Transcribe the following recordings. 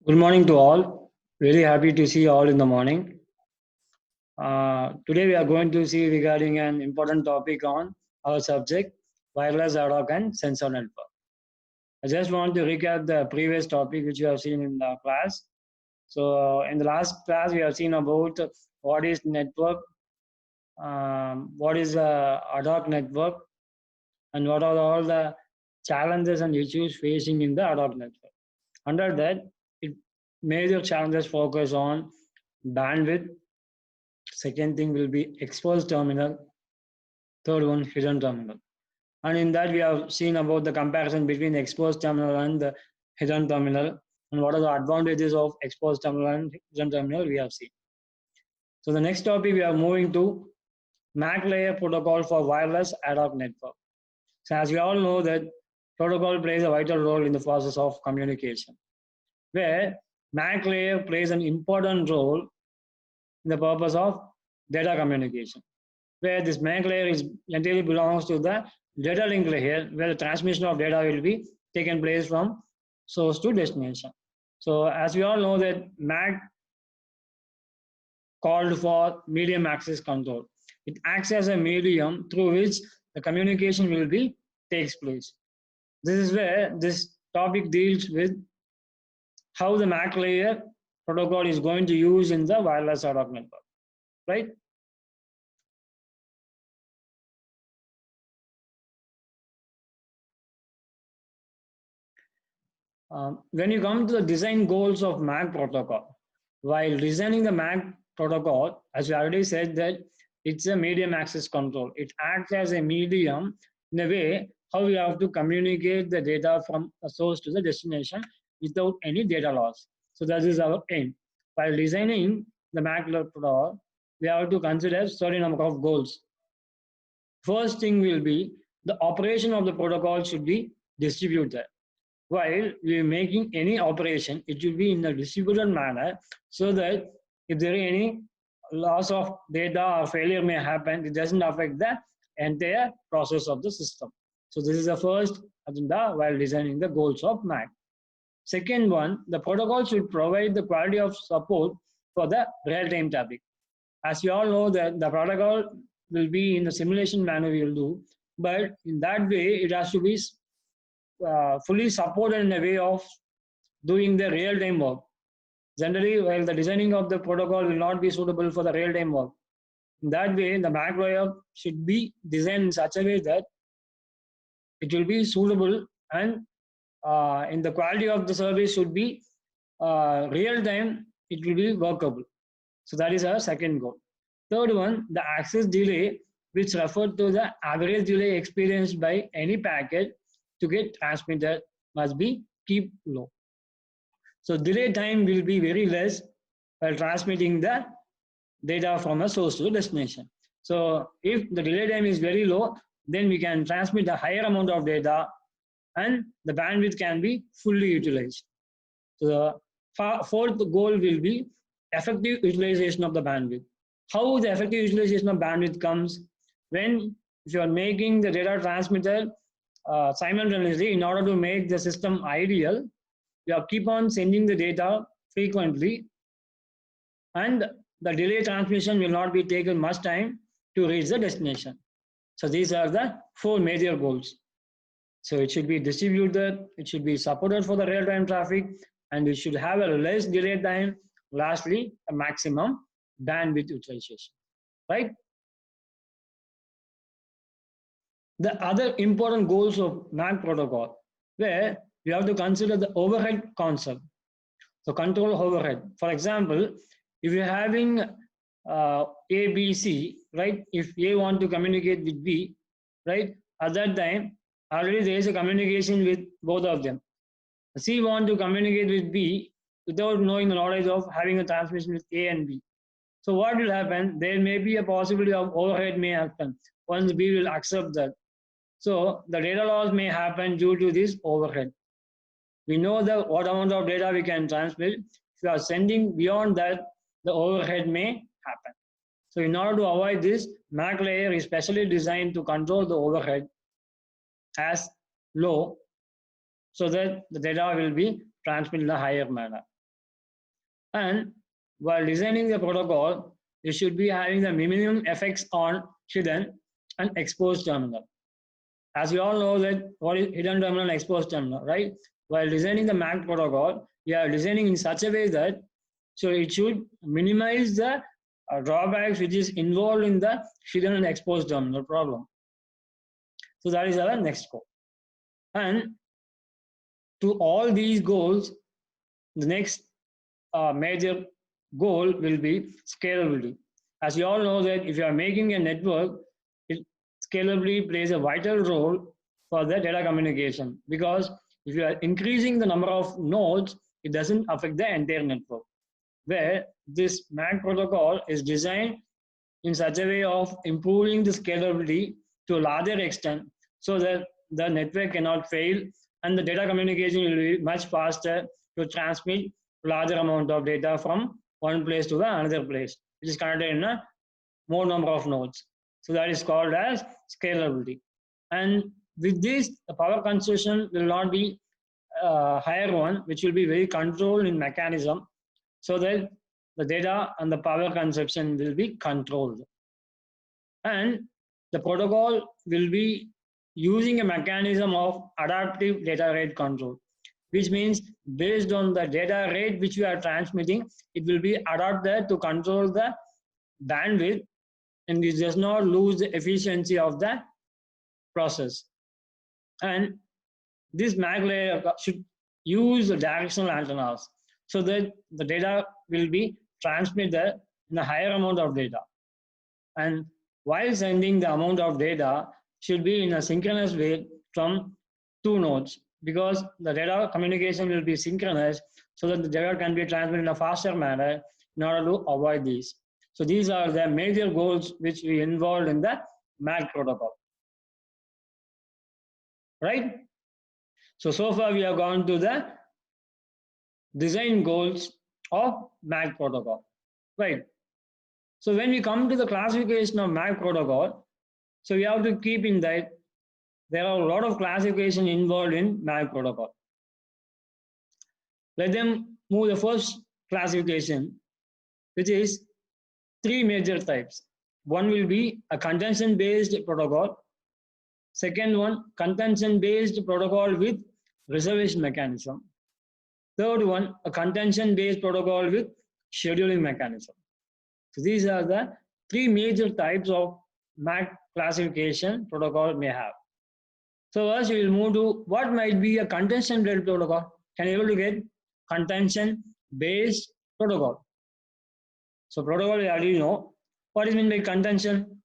Good morning to all. Really happy to see you all in the morning. Today we are going to see regarding an important topic on our subject, wireless ad hoc and sensor network. I just want to recap the previous topic which you have seen in the class. So in the last class we have seen about what is network, what is ad hoc network, and what are all the challenges and issues facing in the ad hoc network. Under that, major challenges focus on bandwidth. Second thing will be exposed terminal. Third one, hidden terminal. And in that, we have seen about the comparison between exposed terminal and the hidden terminal, and what are the advantages of exposed terminal and hidden terminal we have seen. So the next topic we are moving to MAC layer protocol for wireless ad hoc network. So as we all know that protocol plays a vital role in the process of communication, where MAC layer plays an important role in the purpose of data communication, where this MAC layer is generally belongs to the data link layer, where the transmission of data will be taken place from source to destination. So as we all know that MAC called for medium access control. It acts as a medium through which the communication will be takes place. This is where this topic deals with how the MAC layer protocol is going to use in the wireless ad hoc network, right? When you come to the design goals of MAC protocol, while designing the MAC protocol, as we already said that it's a medium access control. It acts as a medium in a way how we have to communicate the data from a source to the destination without any data loss. So that is our aim. While designing the MAC protocol, we have to consider certain number of goals. First thing will be the operation of the protocol should be distributed. While we are making any operation, it will be in a distributed manner so that if there is any loss of data or failure may happen, it doesn't affect the entire process of the system. So this is the first agenda while designing the goals of MAC. Second one, the protocol should provide the quality of support for the real-time traffic. As you all know that the protocol will be in a simulation manner we will do, but in that way it has to be fully supported in a way of doing the real-time work. Generally, while the designing of the protocol will not be suitable for the real-time work. In that way, the MAC layer should be designed in such a way that it will be suitable and in the quality of the service should be real-time, it will be workable. So that is our second goal. Third one, the access delay, which referred to the average delay experienced by any packet to get transmitted, must be keep low. So delay time will be very less while transmitting the data from a source to destination. So if the delay time is very low, then we can transmit a higher amount of data and the bandwidth can be fully utilized. So the fourth goal will be effective utilization of the bandwidth. How the effective utilization of bandwidth comes when if you are making the data transmitted simultaneously in order to make the system ideal, you have keep on sending the data frequently and the delay transmission will not be taken much time to reach the destination. So these are the four major goals. So it should be distributed, it should be supported for the real-time traffic, and it should have a less delay time. Lastly, a maximum bandwidth utilization, right? The other important goals of MAC protocol, where you have to consider the overhead concept. So control overhead. For example, if you're having A, B, C, right? If A want to communicate with B, right? At that time, already there is a communication with both of them. C want to communicate with B without knowing the knowledge of having a transmission with A and B. So what will happen? There may be a possibility of overhead may happen once B will accept that. So the data loss may happen due to this overhead. We know what amount of data we can transmit. If you are sending beyond that, the overhead may happen. So in order to avoid this, MAC layer is specially designed to control the overhead as low so that the data will be transmitted in a higher manner. And while designing the protocol, you should be having the minimum effects on hidden and exposed terminal. As we all know that what is hidden terminal and exposed terminal, right? While designing the MAC protocol, we are designing in such a way that so it should minimize the drawbacks which is involved in the hidden and exposed terminal problem. So that is our next goal. And to all these goals, the next major goal will be scalability. As you all know that if you are making a network, scalability plays a vital role for the data communication, because if you are increasing the number of nodes, it doesn't affect the entire network. Where this MAC protocol is designed in such a way of improving the scalability to a larger extent so that the network cannot fail and the data communication will be much faster to transmit larger amount of data from one place to the another place, which is connected in a more number of nodes. So that is called as scalability. And with this, the power consumption will not be a higher one, which will be very controlled in mechanism so that the data and the power consumption will be controlled. And the protocol will be using a mechanism of adaptive data rate control, which means based on the data rate which we are transmitting, it will be adapted to control the bandwidth, and it does not lose the efficiency of the process. And this MAC layer should use the directional antennas so that the data will be transmitted in a higher amount of data. And while sending the amount of data should be in a synchronous way from two nodes, because the data communication will be synchronous so that the data can be transmitted in a faster manner in order to avoid these. So these are the major goals which we involved in the MAC protocol. Right? So far we have gone to the design goals of MAC protocol. Right? So when we come to the classification of MAC protocol, so we have to keep in that there are a lot of classification involved in MAC protocol. Let them move the first classification, which is three major types. One will be a contention-based protocol. Second one, contention-based protocol with reservation mechanism. Third one, a contention-based protocol with scheduling mechanism. So these are the three major types of MAC classification protocol may have. So first we will move to what might be a contention-based protocol. Can you able to get contention-based protocol? So protocol we already know. What is meant by contention?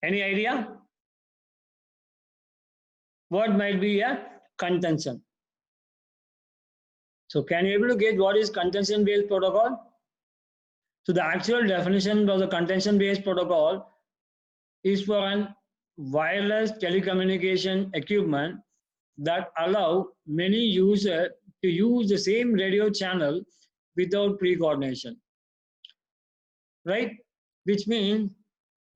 Any idea? What might be a contention? So can you able to get what is contention-based protocol? So the actual definition of the contention-based protocol is for an wireless telecommunication equipment that allow many users to use the same radio channel without pre-coordination, right? Which means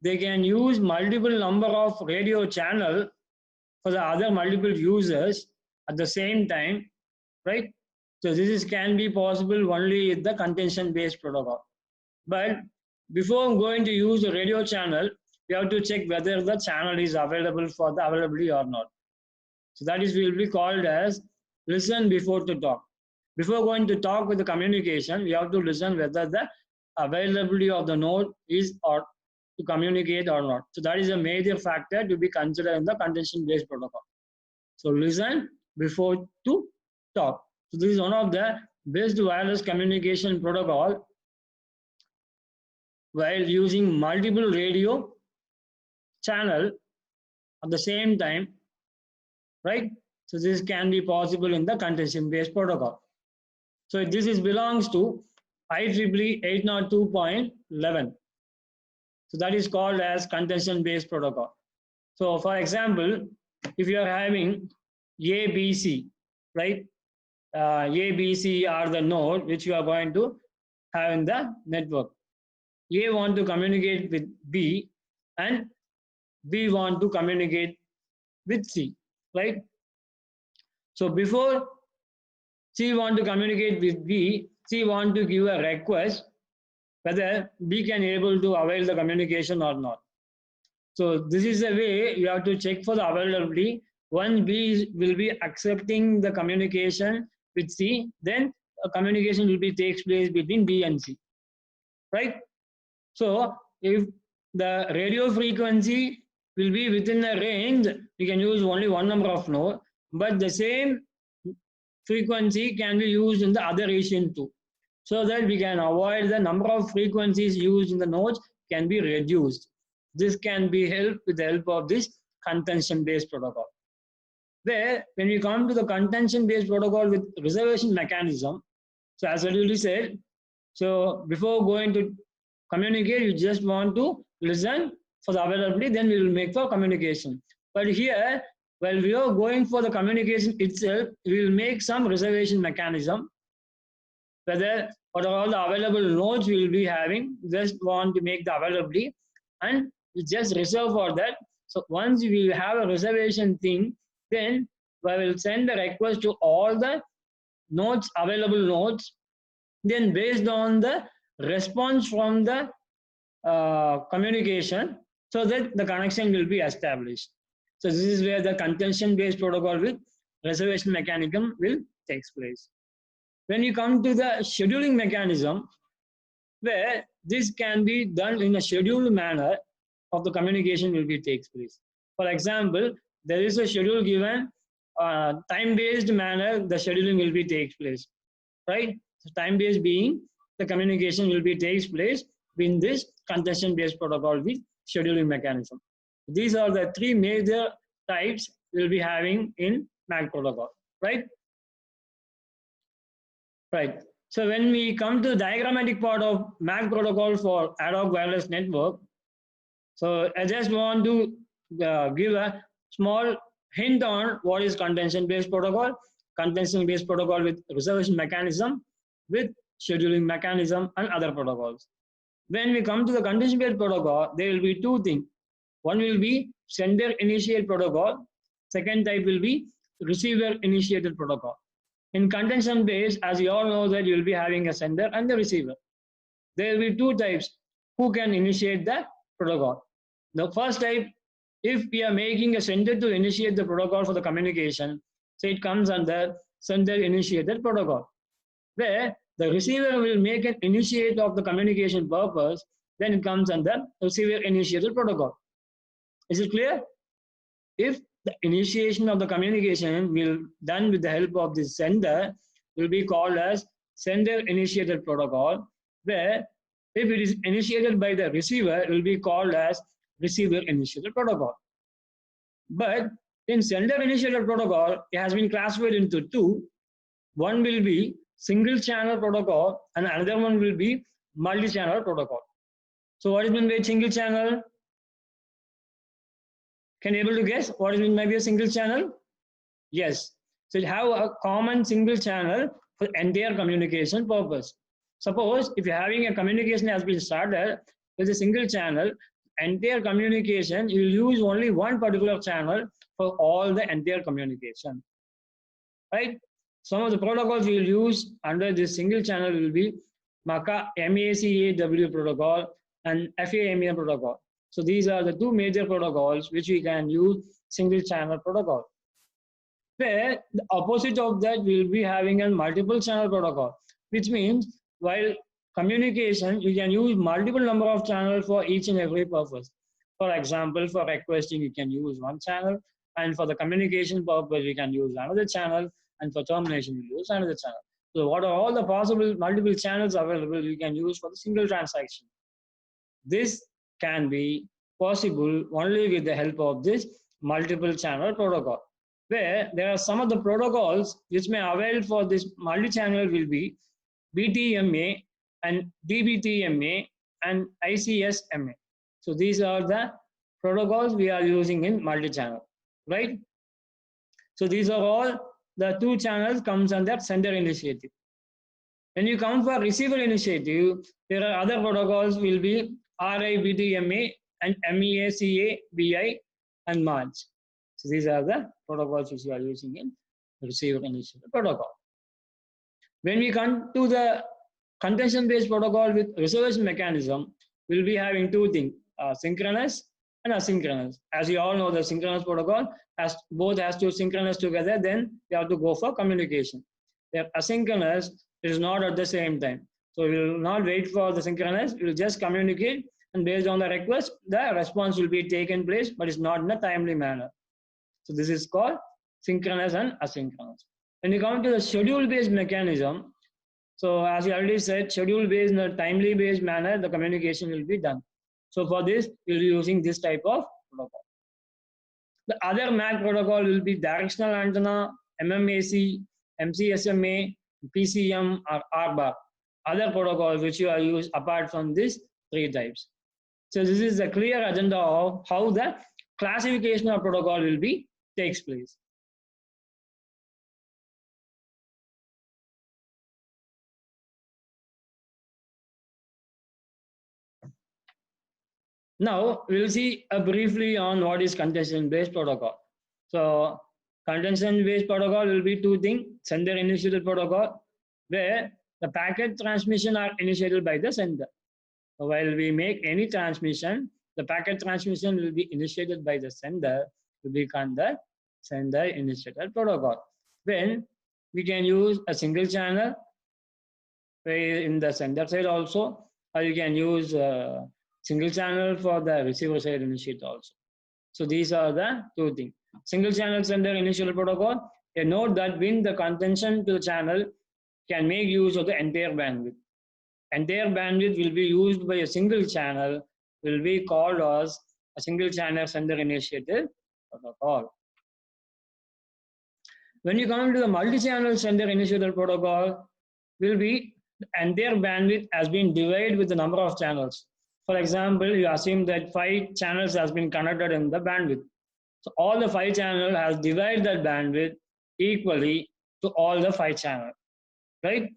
they can use multiple number of radio channel for the other multiple users at the same time, right? So this can be possible only with the contention-based protocol. But before going to use the radio channel, we have to check whether the channel is available for the availability or not. So that is will be called as listen before to talk. Before going to talk with the communication, we have to listen whether the availability of the node is or to communicate or not. So that is a major factor to be considered in the contention-based protocol. So listen before to talk. So this is one of the best wireless communication protocol while using multiple radio channel at the same time, right? So this can be possible in the contention-based protocol. So this is belongs to IEEE 802.11. So that is called as contention-based protocol. So for example, if you are having ABC, right? ABC are the node which you are going to have in the network. A want to communicate with B and B want to communicate with C, right? So before C want to communicate with B, C want to give a request whether B can able to avail the communication or not. So this is a way you have to check for the availability. When B will be accepting the communication with C, then a communication will be takes place between B and C, right? So if the radio frequency will be within a range, we can use only one number of nodes, but the same frequency can be used in the other region too, so that we can avoid the number of frequencies used in the nodes can be reduced. This can be helped with the help of this contention-based protocol. Where when we come to the contention-based protocol with reservation mechanism, so as I already said, so before going to communicate, you just want to listen for the availability, then we will make for communication. But here, while we are going for the communication itself, we will make some reservation mechanism, whether what are all the available nodes we will be having, just want to make the availability and we just reserve for that. So once we have a reservation thing, then we will send the request to all the nodes, available nodes. Then based on the response from the communication, so that the connection will be established. So this is where the contention-based protocol with reservation mechanism will take place. When you come to the scheduling mechanism, where this can be done in a scheduled manner of the communication will be takes place. For example, there is a schedule given, time-based manner the scheduling will be takes place, right? So time-based being the communication will be takes place in this contention-based protocol with scheduling mechanism. These are the three major types we'll be having in MAC protocol, right? Right. So when we come to the diagrammatic part of MAC protocol for ad hoc wireless network, so I just want to give a small hint on what is contention-based protocol. Contention-based protocol with reservation mechanism, with scheduling mechanism and other protocols. When we come to the contention-based protocol, there will be two things. One will be sender initiate protocol. Second type will be receiver initiated protocol. In contention based, as you all know that you will be having a sender and the receiver. There will be two types who can initiate the protocol. The first type, if we are making a sender to initiate the protocol for the communication, so it comes under sender initiated protocol, where the receiver will make an initiate of the communication purpose, then it comes under receiver initiated protocol. Is it clear? If the initiation of the communication will done with the help of the sender will be called as sender initiated protocol, where if it is initiated by the receiver it will be called as receiver initiated protocol. But in sender initiated protocol, it has been classified into two. One will be single channel protocol and another one will be multi-channel protocol. So what is meant by single channel? Can you able to guess what is meant by a single channel? Yes. So it have a common single channel for entire communication purpose. Suppose if you're having a communication has been started with a single channel, entire communication, you will use only one particular channel for all the entire communication. Right? Some of the protocols we will use under this single channel will be MACAW protocol and FAMA protocol. So these are the two major protocols which we can use single channel protocol. Where the opposite of that will be having a multiple channel protocol, which means while communication, you can use multiple number of channels for each and every purpose. For example, for requesting, you can use one channel, and for the communication purpose, you can use another channel, and for termination, you use another channel. So what are all the possible multiple channels available you can use for the single transaction? This can be possible only with the help of this multiple channel protocol, where there are some of the protocols which may avail for this multi-channel will be BTMA and DBTMA and ICSMA. So these are the protocols we are using in multi-channel, right? So these are all the two channels comes under sender initiative. When you come for receiver initiative, there are other protocols will be RIBTMA and MEACA-BI and MARCH. So these are the protocols which we are using in receiver initiative protocol. When we come to the contention-based protocol with reservation mechanism, we'll be having two things, synchronous and asynchronous. As you all know, the synchronous protocol both has to synchronize together, then we have to go for communication. If asynchronous, it is not at the same time. So we will not wait for the synchronous, we will just communicate, and based on the request, the response will be taken place, but it's not in a timely manner. So this is called synchronous and asynchronous. When you come to the schedule-based mechanism, so as you already said, schedule-based in a timely-based manner, the communication will be done. So for this, we'll be using this type of protocol. The other MAC protocol will be directional antenna, MMAC, MCSMA, PCM, or RBAR. Other protocols which you are used apart from these three types. So this is a clear agenda of how the classification of protocol will be takes place. Now we'll see briefly on what is contention-based protocol. So contention-based protocol will be two things: sender-initiated protocol, where the packet transmission are initiated by the sender. So while we make any transmission, the packet transmission will be initiated by the sender to become the sender-initiated protocol. When we can use a single channel in the sender side also, or you can use single channel for the receiver side initiate also. So these are the two things. Single channel sender initial protocol, a node that brings the contention to the channel can make use of the entire bandwidth. Entire bandwidth will be used by a single channel, will be called as a single channel sender initiated protocol. When you come to the multi-channel sender initiated protocol, will be the entire bandwidth has been divided with the number of channels. For example, you assume that 5 channels has been connected in the bandwidth. So all the 5 channels has divided that bandwidth equally to all the 5 channels, right?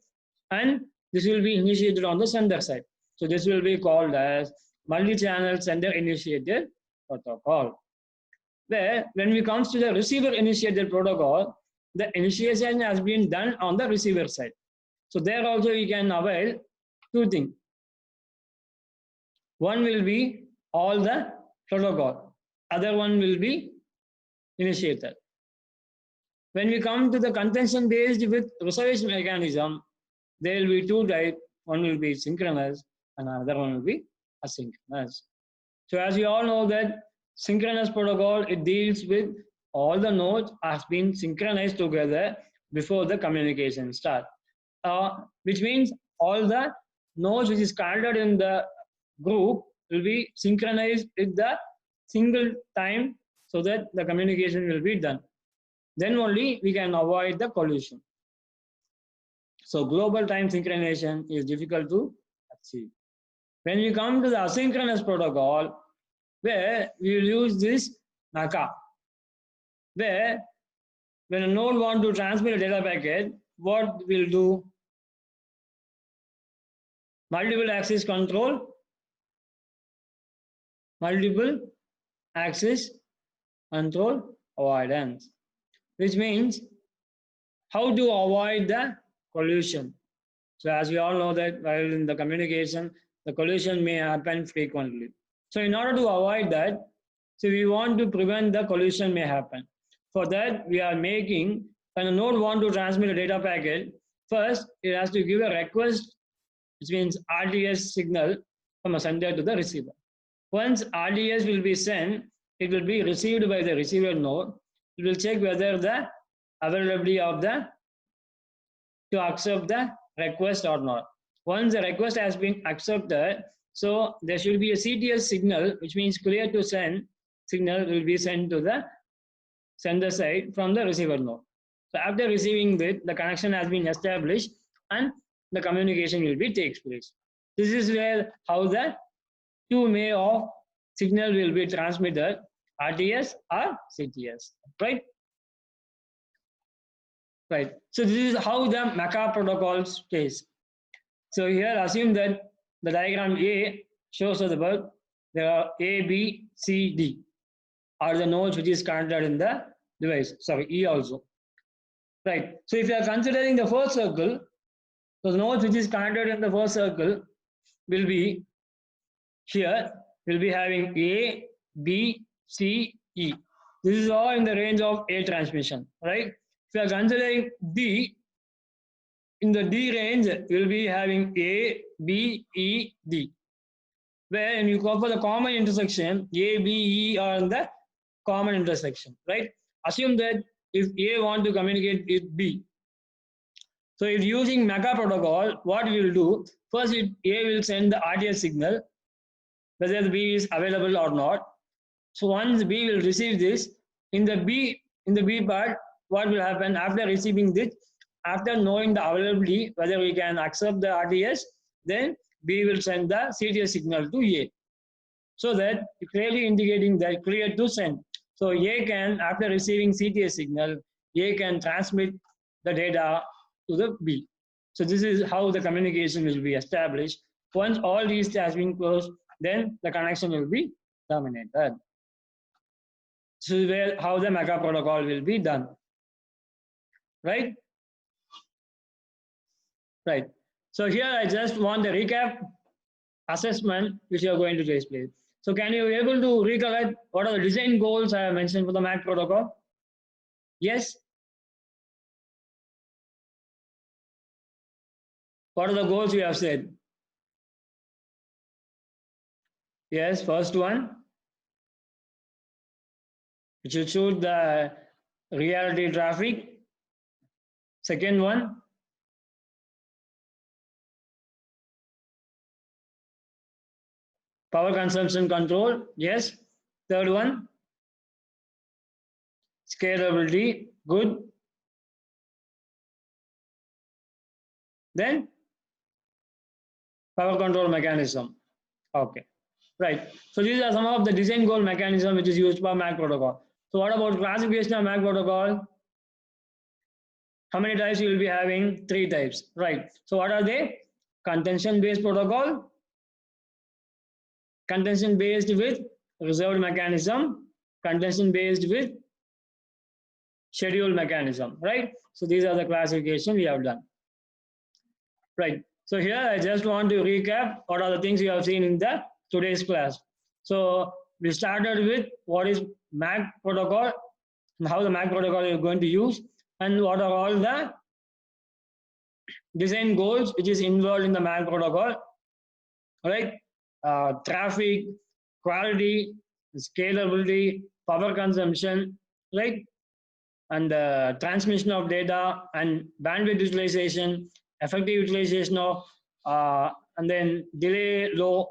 And this will be initiated on the sender side. So this will be called as multi-channel sender initiated protocol. Where when we comes to the receiver initiated protocol, the initiation has been done on the receiver side. So there also you can avail two things. One will be all the protocol, other one will be initiated. When we come to the contention based with reservation mechanism, there will be two types. One will be synchronous and another one will be asynchronous. So as you all know that synchronous protocol, it deals with all the nodes has been synchronized together before the communication start, which means all the nodes which is connected in the group will be synchronized with the single time so that the communication will be done. Then only we can avoid the collision. So global time synchronization is difficult to achieve. When we come to the asynchronous protocol, where we will use this MACA, where when a node wants to transmit a data packet, what we'll do? Multiple access control, multiple access control avoidance, which means how to avoid the collision. So as we all know that while in the communication, the collision may happen frequently. So in order to avoid that, so we want to prevent the collision may happen. For that, we are making, when a node wants to transmit a data packet, first it has to give a request, which means RTS signal from a sender to the receiver. Once RTS will be sent, it will be received by the receiver node. It will check whether the availability of the to accept the request or not. Once the request has been accepted, so there should be a CTS signal, which means clear to send signal will be sent to the sender side from the receiver node. So after receiving it, the connection has been established and the communication will be takes place. This is where how the two way of signal will be transmitted, RTS or CTS, right? Right. So this is how the MACA protocol stays. So here assume that the diagram A shows us about there are A, B, C, D are the nodes which is connected in the device. Sorry, E also. Right. So if you are considering the first circle, So the nodes which is connected in the first circle will be here, we'll be having A, B, C, E. This is all in the range of A transmission, right? If you are considering D, in the D range, we'll be having A, B, E, D. Where when you go for the common intersection, A, B, E are in the common intersection, right? Assume that if A want to communicate with B, so if using mega protocol, what we will do, first A will send the RTS signal, whether the B is available or not. So once B will receive this, in the B part, what will happen after receiving this, after knowing the availability, whether we can accept the RTS, then B will send the CTS signal to A. So that clearly indicating that clear to send. So A can, after receiving CTS signal, A can transmit the data to the B. So this is how the communication will be established. Once all these has been closed, then the connection will be terminated. This is where how the mega protocol will be done. Right? Right. So here I just want the recap assessment which you are going to display. So can you be able to recollect what are the design goals I have mentioned for the MAC protocol? Yes. What are the goals you have said? Yes, first one, it should shoot the reality traffic. Second one, power consumption control. Yes. Third one, scalability. Good. Then power control mechanism. Okay. Right. So these are some of the design goal mechanism which is used for MAC protocol. So what about classification of MAC protocol? How many types you will be having? 3 types. Right. So what are they? Contention based protocol, contention based with reserved mechanism, contention based with schedule mechanism. Right. So these are the classification we have done. Right. So here I just want to recap what are the things you have seen in the today's class. So we started with what is MAC protocol and how the MAC protocol you're going to use and what are all the design goals which is involved in the MAC protocol, right? Traffic, quality, scalability, power consumption, right? And transmission of data and bandwidth utilization, effective utilization of, and then delay low.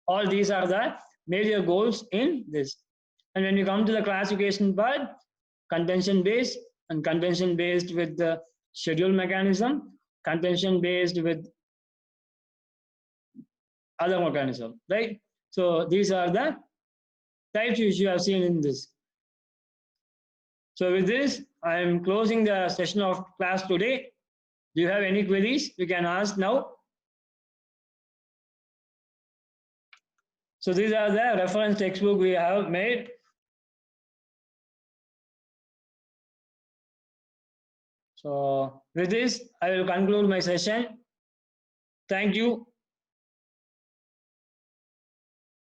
All these are the major goals in this. And when you come to the classification part, contention based and contention based with the schedule mechanism, contention based with other mechanism, right? So these are the types which you have seen in this. So with this, I am closing the session of class today. Do you have any queries? You can ask now. So these are the reference textbook we have made. So with this, I will conclude my session. Thank you.